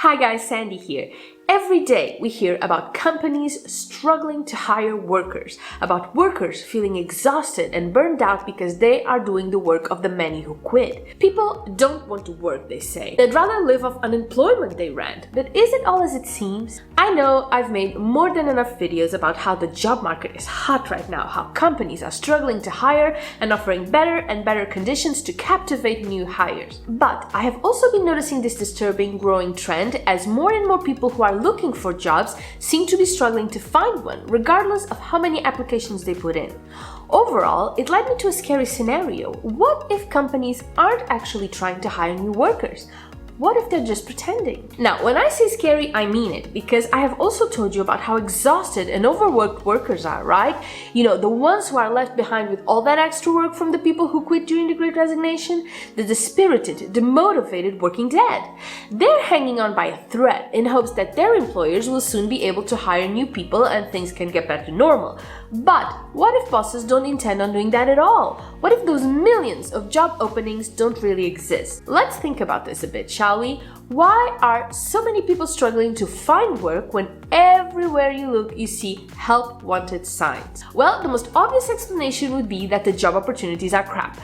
Hi guys, Sandy here. Every day we hear about companies struggling to hire workers, about workers feeling exhausted and burned out because they are doing the work of the many who quit. People don't want to work, they say. They'd rather live off unemployment, they rant. But is it all as it seems? I know I've made more than enough videos about how the job market is hot right now, how companies are struggling to hire and offering better and better conditions to captivate new hires. But I have also been noticing this disturbing growing trend as more and more people who are looking for jobs seem to be struggling to find one, regardless of how many applications they put in. Overall, it led me to a scary scenario. What if companies aren't actually trying to hire new workers? What if they're just pretending? Now, when I say scary, I mean it, because I have also told you about how exhausted and overworked workers are, right? You know, the ones who are left behind with all that extra work from the people who quit during the Great Resignation, the dispirited, demotivated working dead. They're hanging on by a thread in hopes that their employers will soon be able to hire new people and things can get back to normal. But what if bosses don't intend on doing that at all? What if those millions of job openings don't really exist? Let's think about this a bit, shall we? Why are so many people struggling to find work when everywhere you look you see help wanted signs? Well, the most obvious explanation would be that the job opportunities are crap.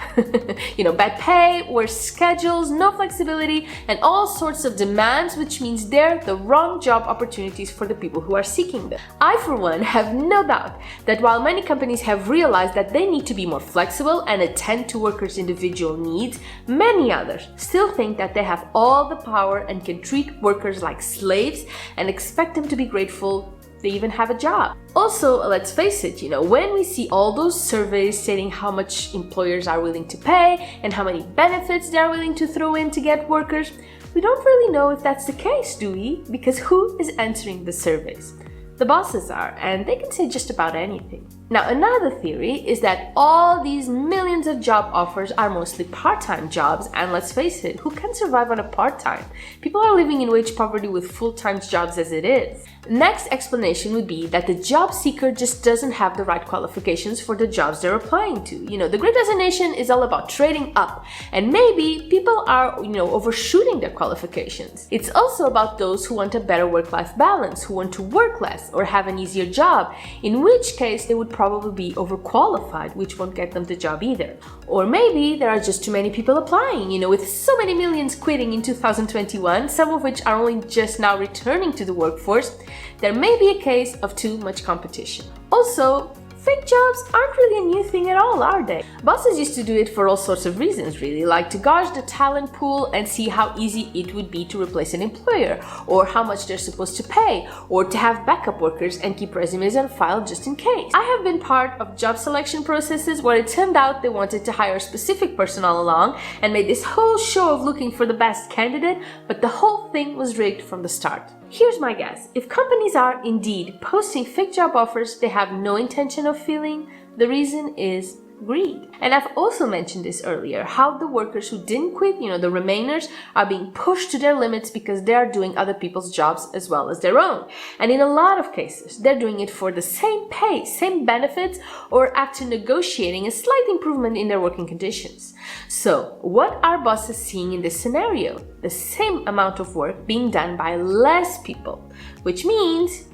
Bad pay, worse schedules, no flexibility, and all sorts of demands, which means they're the wrong job opportunities for the people who are seeking them. I, for one, have no doubt that while many companies have realized that they need to be more flexible and attend to workers' individual needs, many others still think that they have all the power and can treat workers like slaves and expect them to be grateful they even have a job. Also, let's face it, when we see all those surveys stating how much employers are willing to pay and how many benefits they're willing to throw in to get workers, we don't really know if that's the case, do we? Because who is answering the surveys? The bosses are, and they can say just about anything. Now, another theory is that all these millions of job offers are mostly part-time jobs, and let's face it, who can survive on a part-time? People are living in wage poverty with full-time jobs as it is. Next explanation would be that the job seeker just doesn't have the right qualifications for the jobs they're applying to. The Great Resignation is all about trading up, and maybe people are, overshooting their qualifications. It's also about those who want a better work-life balance, who want to work less or have an easier job, in which case they would probably be overqualified, which won't get them the job either. Or maybe there are just too many people applying, with so many millions quitting in 2021, some of which are only just now returning to the workforce, there may be a case of too much competition. Also, fake jobs aren't really a new thing at all, are they? Bosses used to do it for all sorts of reasons, really, like to gauge the talent pool and see how easy it would be to replace an employer, or how much they're supposed to pay, or to have backup workers and keep resumes on file just in case. I have been part of job selection processes where it turned out they wanted to hire a specific person all along and made this whole show of looking for the best candidate, but the whole thing was rigged from the start. Here's my guess. If companies are indeed posting fake job offers they have no intention of filling, the reason is greed. And I've also mentioned this earlier, how the workers who didn't quit, the remainers, are being pushed to their limits because they are doing other people's jobs as well as their own. And in a lot of cases, they're doing it for the same pay, same benefits, or after negotiating a slight improvement in their working conditions. So, what are bosses seeing in this scenario? The same amount of work being done by less people, which means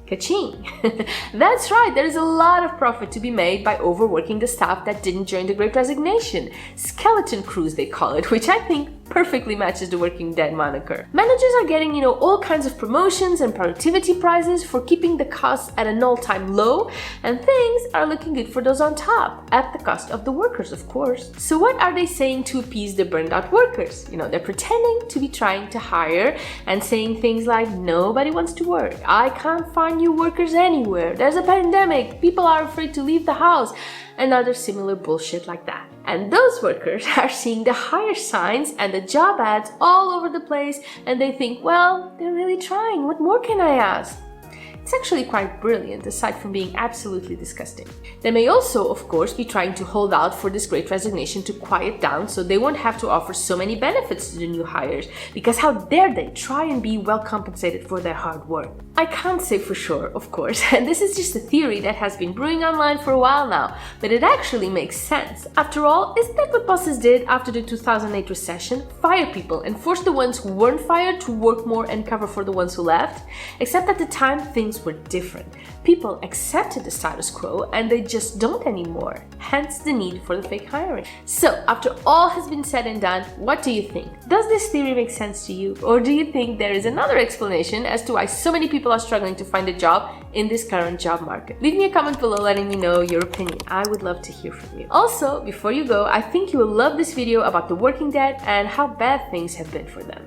ka-ching. That's right, there is a lot of profit to be made by overworking the staff that didn't join the Great Resignation. Skeleton crews, they call it, which I think perfectly matches the working dead moniker. Managers are getting, all kinds of promotions and productivity prizes for keeping the costs at an all-time low, and things are looking good for those on top, at the cost of the workers, of course. So what are they saying to appease the burned out workers? They're pretending to be trying to hire and saying things like, nobody wants to work, I can't find new workers anywhere, there's a pandemic, people are afraid to leave the house, and other similar bullshit like that. And those workers are seeing the hire signs and the job ads all over the place, and they think, well, they're really trying, what more can I ask? It's actually quite brilliant, aside from being absolutely disgusting. They may also, of course, be trying to hold out for this great resignation to quiet down so they won't have to offer so many benefits to the new hires, because how dare they try and be well compensated for their hard work. I can't say for sure, of course, and this is just a theory that has been brewing online for a while now, but it actually makes sense. After all, isn't that what bosses did after the 2008 recession? Fire people and force the ones who weren't fired to work more and cover for the ones who left? Except at the time, things were different. People accepted the status quo and they just don't anymore. Hence the need for the fake hiring. So, after all has been said and done, what do you think? Does this theory make sense to you? Or do you think there is another explanation as to why so many people are struggling to find a job in this current job market? Leave me a comment below letting me know your opinion. I would love to hear from you. Also, before you go, I think you will love this video about the working dead and how bad things have been for them.